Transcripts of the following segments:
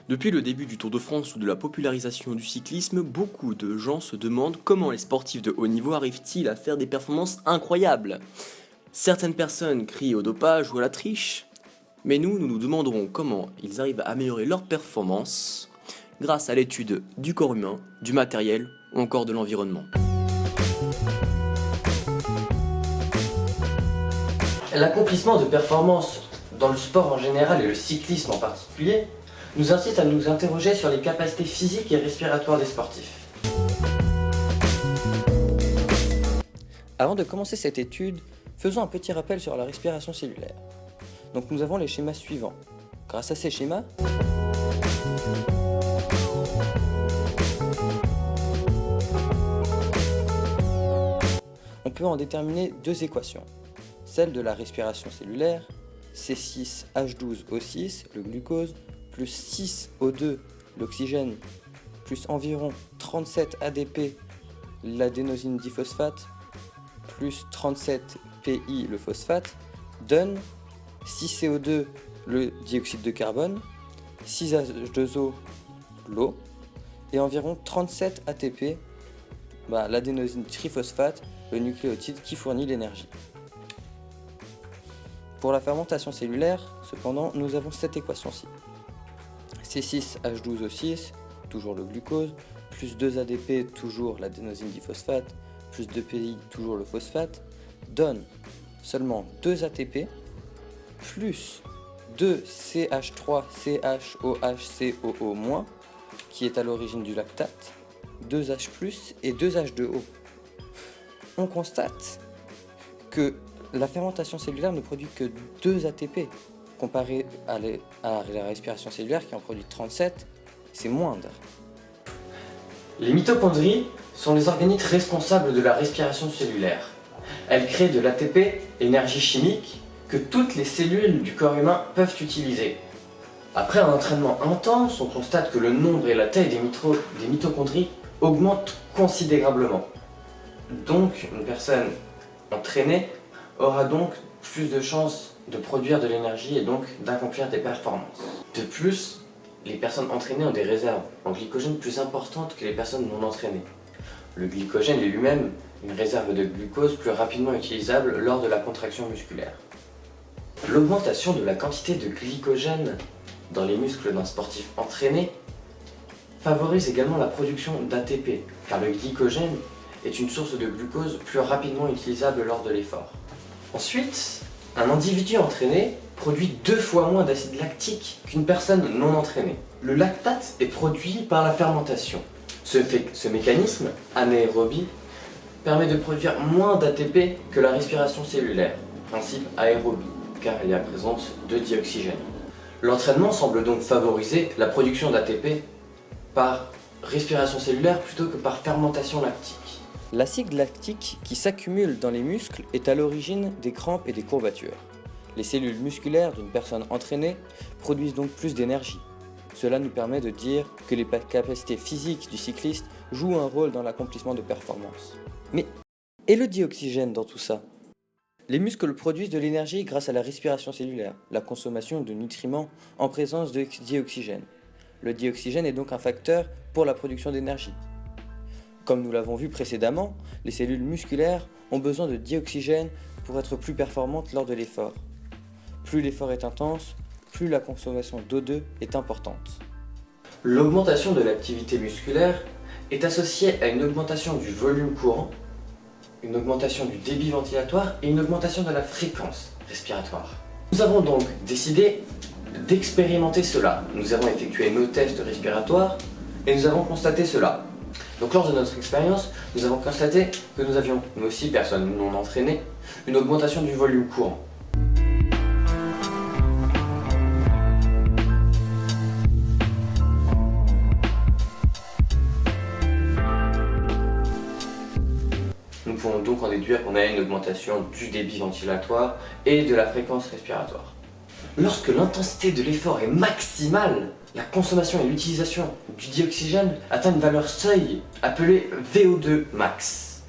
Depuis le début du Tour de France ou de la popularisation du cyclisme, beaucoup de gens se demandent comment les sportifs de haut niveau arrivent-ils à faire des performances incroyables. Certaines personnes crient au dopage ou à la triche, mais nous nous demanderons comment ils arrivent à améliorer leurs performances grâce à l'étude du corps humain, du matériel ou encore de l'environnement. L'accomplissement de performances dans le sport en général et le cyclisme en particulier nous incite à nous interroger sur les capacités physiques et respiratoires des sportifs. Avant de commencer cette étude, faisons un petit rappel sur la respiration cellulaire. Donc nous avons les schémas suivants. Grâce à ces schémas, on peut en déterminer deux équations. Celle de la respiration cellulaire, C6H12O6, le glucose, plus 6O2, l'oxygène, plus environ 37 ADP, l'adénosine diphosphate, plus 37 PI, le phosphate, donne 6CO2, le dioxyde de carbone, 6H2O, l'eau, et environ 37 ATP, l'adénosine triphosphate, le nucléotide qui fournit l'énergie. Pour la fermentation cellulaire, cependant, nous avons cette équation-ci. C6H12O6, toujours le glucose, plus 2 ADP, toujours l'adénosine diphosphate, plus 2 PI, toujours le phosphate, donne seulement 2 ATP, plus 2 CH3CHOHCOO-, qui est à l'origine du lactate, 2 H+, et 2 H2O. On constate que la fermentation cellulaire ne produit que 2 ATP, comparé à la respiration cellulaire qui en produit 37, c'est moindre. Les mitochondries sont les organites responsables de la respiration cellulaire. Elles créent de l'ATP, énergie chimique, que toutes les cellules du corps humain peuvent utiliser. Après un entraînement intense, on constate que le nombre et la taille des mitochondries augmentent considérablement. Donc, une personne entraînée aura donc plus de chances de produire de l'énergie et donc d'accomplir des performances. De plus, les personnes entraînées ont des réserves en glycogène plus importantes que les personnes non entraînées. Le glycogène est lui-même une réserve de glucose plus rapidement utilisable lors de la contraction musculaire. L'augmentation de la quantité de glycogène dans les muscles d'un sportif entraîné favorise également la production d'ATP, car le glycogène est une source de glucose plus rapidement utilisable lors de l'effort. Ensuite, un individu entraîné produit 2 fois moins d'acide lactique qu'une personne non entraînée. Le lactate est produit par la fermentation. Ce mécanisme, anaérobie, permet de produire moins d'ATP que la respiration cellulaire, principe aérobie, car elle est à présence de dioxygène. L'entraînement semble donc favoriser la production d'ATP par respiration cellulaire plutôt que par fermentation lactique. L'acide lactique qui s'accumule dans les muscles est à l'origine des crampes et des courbatures. Les cellules musculaires d'une personne entraînée produisent donc plus d'énergie. Cela nous permet de dire que les capacités physiques du cycliste jouent un rôle dans l'accomplissement de performances. Mais et le dioxygène dans tout ça? Les muscles produisent de l'énergie grâce à la respiration cellulaire, la consommation de nutriments en présence de dioxygène. Le dioxygène est donc un facteur pour la production d'énergie. Comme nous l'avons vu précédemment, les cellules musculaires ont besoin de dioxygène pour être plus performantes lors de l'effort. Plus l'effort est intense, plus la consommation d'O2 est importante. L'augmentation de l'activité musculaire est associée à une augmentation du volume courant, une augmentation du débit ventilatoire et une augmentation de la fréquence respiratoire. Nous avons donc décidé d'expérimenter cela. Nous avons effectué nos tests respiratoires et nous avons constaté cela. Donc lors de notre expérience, nous avons constaté que nous avions, nous aussi, personnes non entraînées, une augmentation du volume courant. Nous pouvons donc en déduire qu'on a une augmentation du débit ventilatoire et de la fréquence respiratoire. Lorsque l'intensité de l'effort est maximale, la consommation et l'utilisation du dioxygène atteint une valeur seuil appelée VO2 max.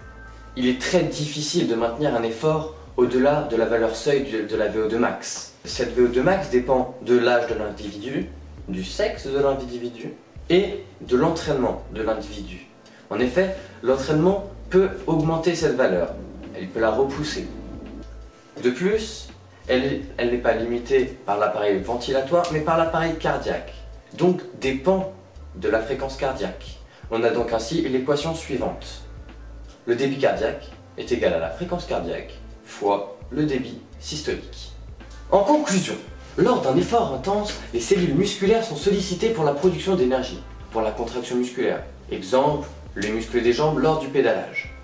Il est très difficile de maintenir un effort au-delà de la valeur seuil de la VO2 max. Cette VO2 max dépend de l'âge de l'individu, du sexe de l'individu et de l'entraînement de l'individu. En effet, l'entraînement peut augmenter cette valeur, il peut la repousser. De plus, elle n'est pas limitée par l'appareil ventilatoire, mais par l'appareil cardiaque, donc dépend de la fréquence cardiaque. On a donc ainsi l'équation suivante. Le débit cardiaque est égal à la fréquence cardiaque fois le débit systolique. En conclusion, lors d'un effort intense, les cellules musculaires sont sollicitées pour la production d'énergie, pour la contraction musculaire. Exemple, les muscles des jambes lors du pédalage.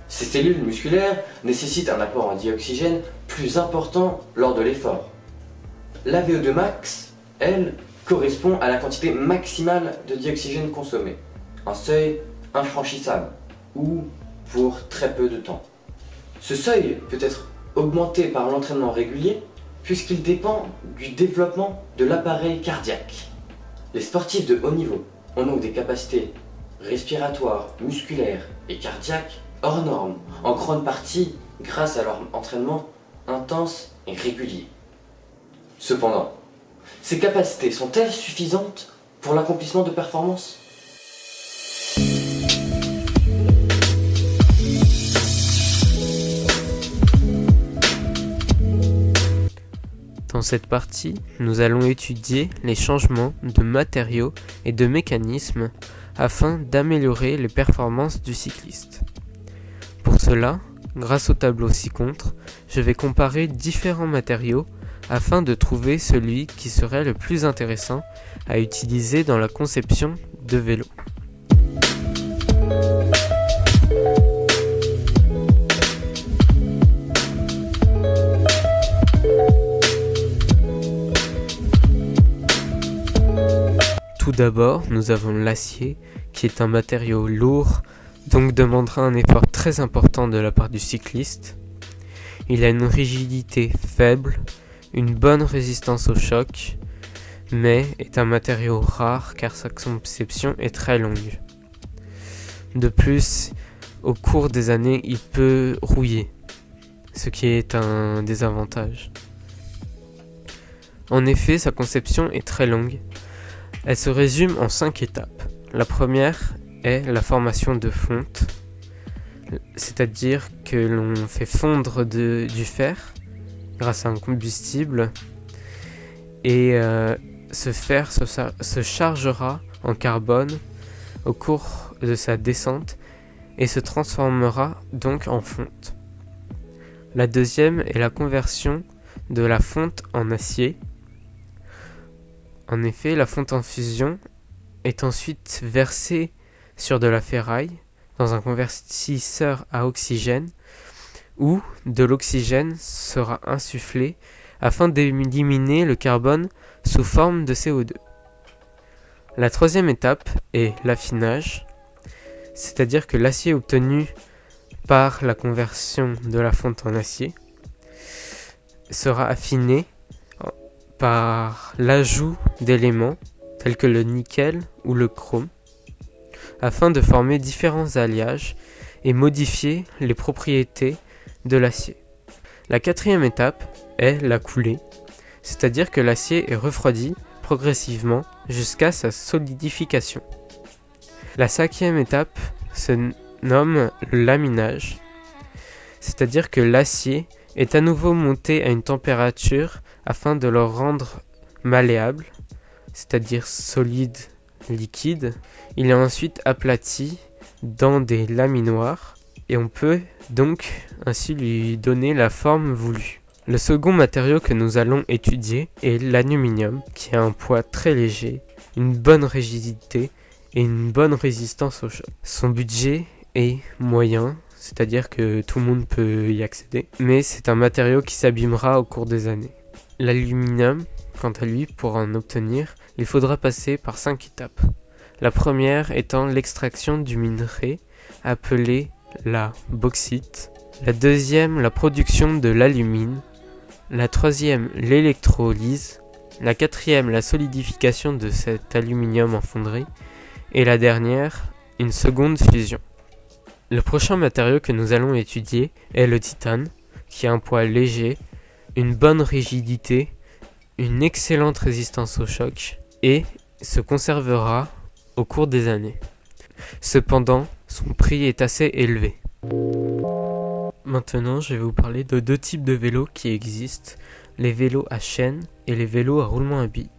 Ces cellules musculaires nécessitent un apport en dioxygène plus important lors de l'effort. La VO2 max, elle, correspond à la quantité maximale de dioxygène consommée, un seuil infranchissable, ou pour très peu de temps. Ce seuil peut être augmenté par l'entraînement régulier puisqu'il dépend du développement de l'appareil cardiaque. Les sportifs de haut niveau ont donc des capacités respiratoires, musculaires et cardiaques hors normes, en grande partie grâce à leur entraînement intense et régulier. Cependant, ces capacités sont-elles suffisantes pour l'accomplissement de performances ? Dans cette partie, nous allons étudier les changements de matériaux et de mécanismes afin d'améliorer les performances du cycliste. Pour cela, grâce au tableau ci-contre, je vais comparer différents matériaux afin de trouver celui qui serait le plus intéressant à utiliser dans la conception de vélos. Tout d'abord, nous avons l'acier, qui est un matériau lourd, donc demandera un effort très important de la part du cycliste. Il a une rigidité faible, une bonne résistance au choc, mais est un matériau rare car sa conception est très longue. De plus, au cours des années, il peut rouiller, ce qui est un désavantage. En effet, sa conception est très longue. Elle se résume en 5 étapes. La première est la formation de fonte, c'est-à-dire que l'on fait fondre du fer grâce à un combustible et ce fer se chargera en carbone au cours de sa descente et se transformera donc en fonte. La deuxième est la conversion de la fonte en acier. En effet, la fonte en fusion est ensuite versée sur de la ferraille dans un convertisseur à oxygène où de l'oxygène sera insufflé afin d'éliminer le carbone sous forme de CO2. La troisième étape est l'affinage, c'est-à-dire que l'acier obtenu par la conversion de la fonte en acier sera affiné par l'ajout d'éléments tels que le nickel ou le chrome afin de former différents alliages et modifier les propriétés de l'acier. La quatrième étape est la coulée, c'est-à-dire que l'acier est refroidi progressivement jusqu'à sa solidification. La cinquième étape se nomme le laminage, c'est-à-dire que l'acier est à nouveau monté à une température afin de le rendre malléable, c'est-à-dire solide, liquide. Il est ensuite aplati dans des laminoirs et on peut donc ainsi lui donner la forme voulue. Le second matériau que nous allons étudier est l'aluminium, qui a un poids très léger, une bonne rigidité et une bonne résistance au choc. Son budget est moyen, c'est-à-dire que tout le monde peut y accéder, mais c'est un matériau qui s'abîmera au cours des années. L'aluminium, quant à lui, pour en obtenir, il faudra passer par 5 étapes. La première étant l'extraction du minerai, appelé la bauxite. La deuxième, la production de l'alumine. La troisième, l'électrolyse. La quatrième, la solidification de cet aluminium en fonderie. Et la dernière, une seconde fusion. Le prochain matériau que nous allons étudier est le titane, qui a un poids léger, une bonne rigidité une excellente résistance au choc et se conservera au cours des années. Cependant, son prix est assez élevé. Maintenant, je vais vous parler de deux types de vélos qui existent, les vélos à chaîne et les vélos à roulement à billes.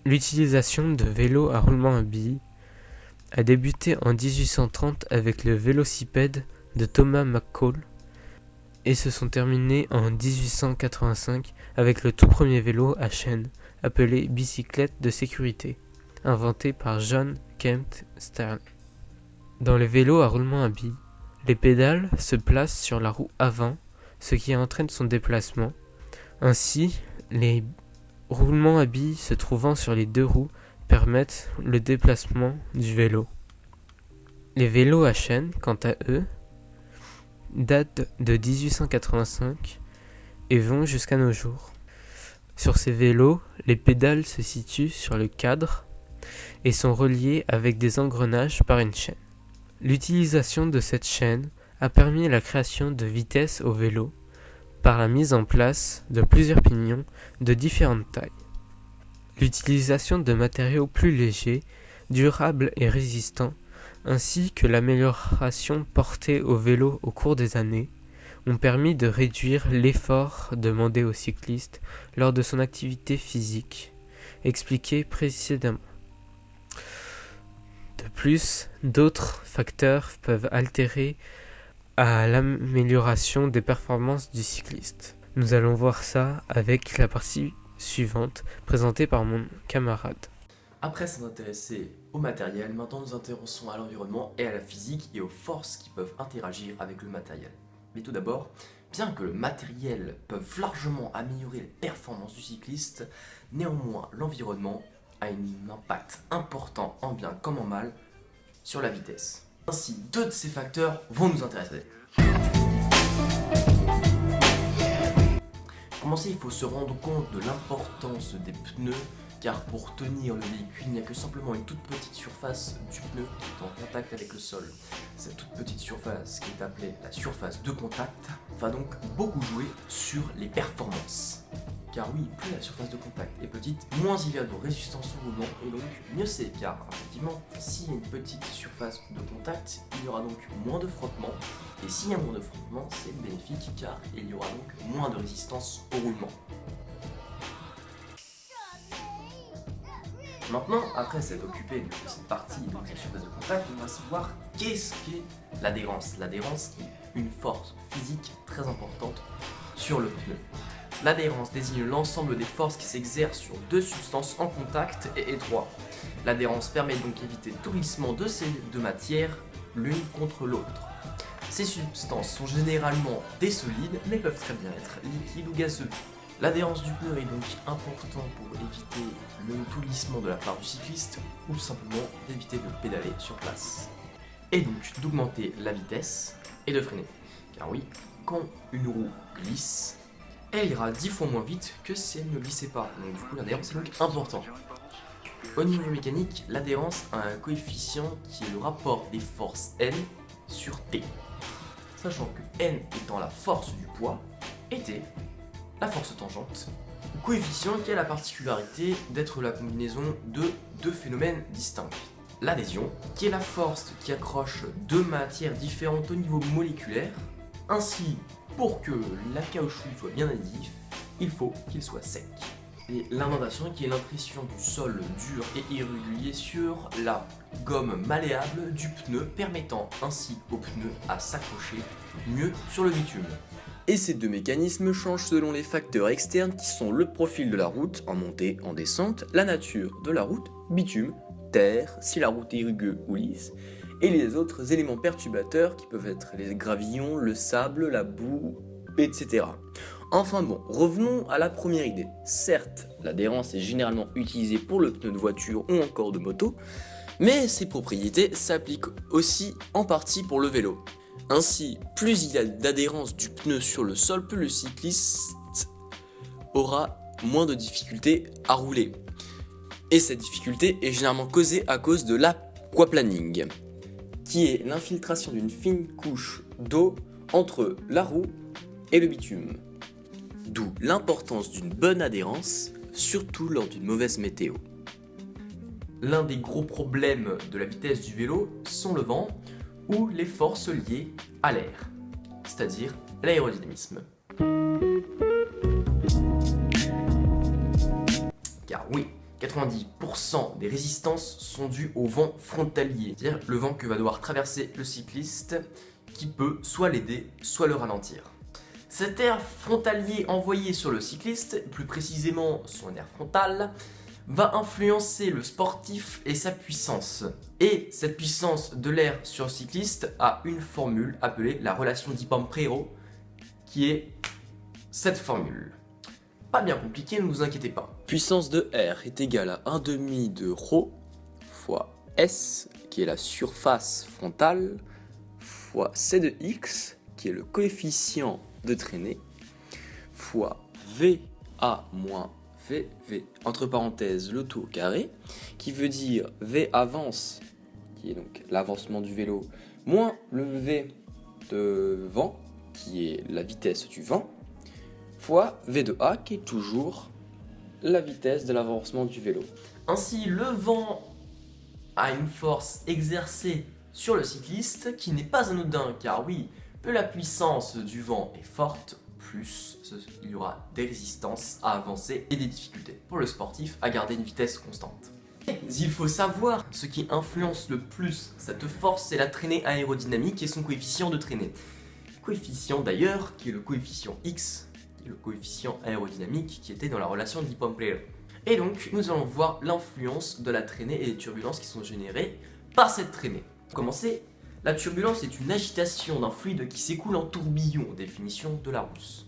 L'utilisation de vélos à roulement à billes a débuté en 1830 avec le vélocipède de Thomas McCall et se sont terminés en 1885 avec le tout premier vélo à chaîne appelé bicyclette de sécurité, inventé par John Kemp Starley. Dans les vélos à roulement à billes, les pédales se placent sur la roue avant, ce qui entraîne son déplacement. Ainsi, les roulements à billes se trouvant sur les deux roues permettent le déplacement du vélo. Les vélos à chaîne, quant à eux, datent de 1885 et vont jusqu'à nos jours. Sur ces vélos, les pédales se situent sur le cadre et sont reliées avec des engrenages par une chaîne. L'utilisation de cette chaîne a permis la création de vitesses au vélo par la mise en place de plusieurs pignons de différentes tailles. L'utilisation de matériaux plus légers, durables et résistants, ainsi que l'amélioration portée au vélo au cours des années, ont permis de réduire l'effort demandé au cycliste lors de son activité physique, expliqué précédemment. De plus, d'autres facteurs peuvent altérer à l'amélioration des performances du cycliste. Nous allons voir ça avec la partie suivante, présentée par mon camarade. Après s'être intéressé au matériel, maintenant nous intéressons à l'environnement et à la physique et aux forces qui peuvent interagir avec le matériel. Mais tout d'abord, bien que le matériel peut largement améliorer les performances du cycliste, néanmoins l'environnement a un impact important en bien comme en mal sur la vitesse. Ainsi, deux de ces facteurs vont nous intéresser. Pour commencer, il faut se rendre compte de l'importance des pneus, car pour tenir le véhicule, il n'y a que simplement une toute petite surface du pneu qui est en contact avec le sol. Cette toute petite surface, qui est appelée la surface de contact, va donc beaucoup jouer sur les performances. Car oui, plus la surface de contact est petite, moins il y a de résistance au roulement, et donc mieux c'est, car effectivement, s'il y a une petite surface de contact, il y aura donc moins de frottement, et s'il y a moins de frottement, c'est bénéfique, car il y aura donc moins de résistance au roulement. Maintenant, après s'être occupé de cette partie, donc la surface de contact, on va savoir qu'est-ce qu'est l'adhérence. L'adhérence est une force physique très importante sur le pneu. L'adhérence désigne l'ensemble des forces qui s'exercent sur deux substances en contact et étroit. L'adhérence permet donc d'éviter tout glissement de ces deux matières l'une contre l'autre. Ces substances sont généralement des solides, mais peuvent très bien être liquides ou gazeux. L'adhérence du pneu est donc importante pour éviter le tout glissement de la part du cycliste ou tout simplement d'éviter de pédaler sur place. Et donc d'augmenter la vitesse et de freiner. Car oui, quand une roue glisse, elle ira 10 fois moins vite que si elle ne glissait pas. Donc du coup l'adhérence est donc important. Au niveau mécanique, l'adhérence a un coefficient qui est le rapport des forces N sur T. Sachant que N étant la force du poids et T la force tangente, coefficient qui a la particularité d'être la combinaison de deux phénomènes distincts. L'adhésion, qui est la force qui accroche deux matières différentes au niveau moléculaire. Ainsi, pour que la caoutchouc soit bien adhésif, il faut qu'il soit sec. Et l'indendation, qui est l'impression du sol dur et irrégulier sur la gomme malléable du pneu, permettant ainsi au pneu à s'accrocher mieux sur le bitume. Et ces deux mécanismes changent selon les facteurs externes qui sont le profil de la route en montée, en descente, la nature de la route, bitume, terre, si la route est rugueuse ou lisse, et les autres éléments perturbateurs qui peuvent être les gravillons, le sable, la boue, etc. Enfin bon, revenons à la première idée. Certes, l'adhérence est généralement utilisée pour le pneu de voiture ou encore de moto, mais ses propriétés s'appliquent aussi en partie pour le vélo. Ainsi, plus il y a d'adhérence du pneu sur le sol, plus le cycliste aura moins de difficultés à rouler. Et cette difficulté est généralement causée à cause de l'aquaplaning, qui est l'infiltration d'une fine couche d'eau entre la roue et le bitume. D'où l'importance d'une bonne adhérence, surtout lors d'une mauvaise météo. L'un des gros problèmes de la vitesse du vélo sont le vent ou les forces liées à l'air, c'est-à-dire l'aérodynamisme. Car oui, 90% des résistances sont dues au vent frontalier, c'est-à-dire le vent que va devoir traverser le cycliste qui peut soit l'aider, soit le ralentir. Cet air frontalier envoyé sur le cycliste, plus précisément son air frontal, va influencer le sportif et sa puissance. Et cette puissance de l'air sur le cycliste a une formule appelée la relation d'Ipampero, qui est cette formule. Pas bien compliqué, ne vous inquiétez pas. Puissance de R est égale à 1/2 de ρ fois S, qui est la surface frontale, fois C de X, qui est le coefficient de traînée, fois VA moins VV, entre parenthèses le tout au carré, qui veut dire V avance, qui est donc l'avancement du vélo, moins le V de vent, qui est la vitesse du vent, fois V de A, qui est toujours la vitesse de l'avancement du vélo. Ainsi, le vent a une force exercée sur le cycliste qui n'est pas anodin, car oui, plus la puissance du vent est forte, plus il y aura des résistances à avancer et des difficultés pour le sportif à garder une vitesse constante. Mais il faut savoir, ce qui influence le plus cette force, c'est la traînée aérodynamique et son coefficient de traînée. Coefficient d'ailleurs qui est le coefficient X, qui est le coefficient aérodynamique qui était dans la relation d'Ipampero. Et donc nous allons voir l'influence de la traînée et des turbulences qui sont générées par cette traînée. Pour commencer, la turbulence est une agitation d'un fluide qui s'écoule en tourbillon, définition de Larousse.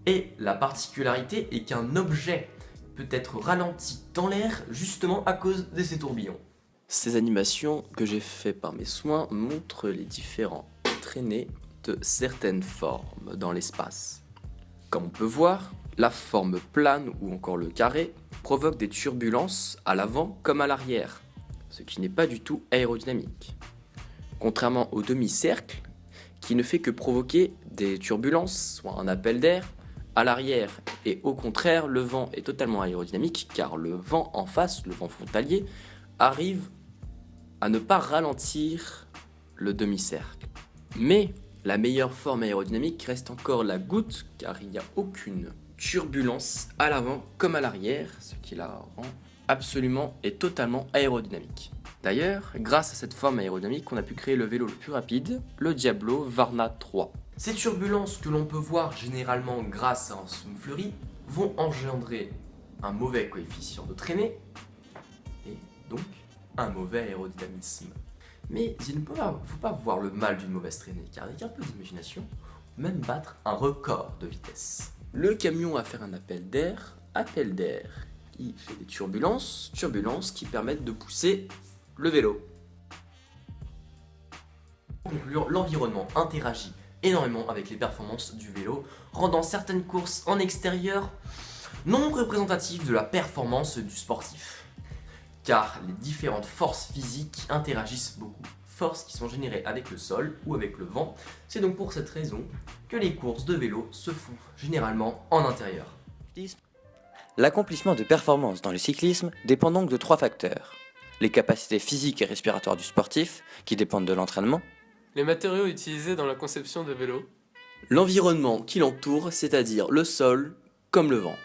Et la particularité est qu'un objet peut être ralenti dans l'air justement à cause de ces tourbillons. Ces animations que j'ai faites par mes soins montrent les différentes traînées de certaines formes dans l'espace. Comme on peut voir, la forme plane ou encore le carré provoque des turbulences à l'avant comme à l'arrière, ce qui n'est pas du tout aérodynamique. Contrairement au demi-cercle, qui ne fait que provoquer des turbulences, soit un appel d'air, à l'arrière. Et au contraire, le vent est totalement aérodynamique, car le vent en face, le vent frontalier, arrive à ne pas ralentir le demi-cercle. Mais la meilleure forme aérodynamique reste encore la goutte, car il n'y a aucune turbulence à l'avant comme à l'arrière, ce qui la rend absolument et totalement aérodynamique. D'ailleurs, grâce à cette forme aérodynamique, on a pu créer le vélo le plus rapide, le Diablo Varna 3. Ces turbulences que l'on peut voir généralement grâce à un soufflerie vont engendrer un mauvais coefficient de traînée et donc un mauvais aérodynamisme. Mais il ne faut pas voir le mal d'une mauvaise traînée, car avec un peu d'imagination, on peut même battre un record de vitesse. Le camion va faire un appel d'air qui fait des turbulences qui permettent de pousser le vélo. Pour conclure, l'environnement interagit énormément avec les performances du vélo, rendant certaines courses en extérieur non représentatives de la performance du sportif. Car les différentes forces physiques interagissent beaucoup, forces qui sont générées avec le sol ou avec le vent. C'est donc pour cette raison que les courses de vélo se font généralement en intérieur. L'accomplissement de performances dans le cyclisme dépend donc de 3 facteurs. Les capacités physiques et respiratoires du sportif, qui dépendent de l'entraînement. Les matériaux utilisés dans la conception de vélos. L'environnement qui l'entoure, c'est-à-dire le sol comme le vent.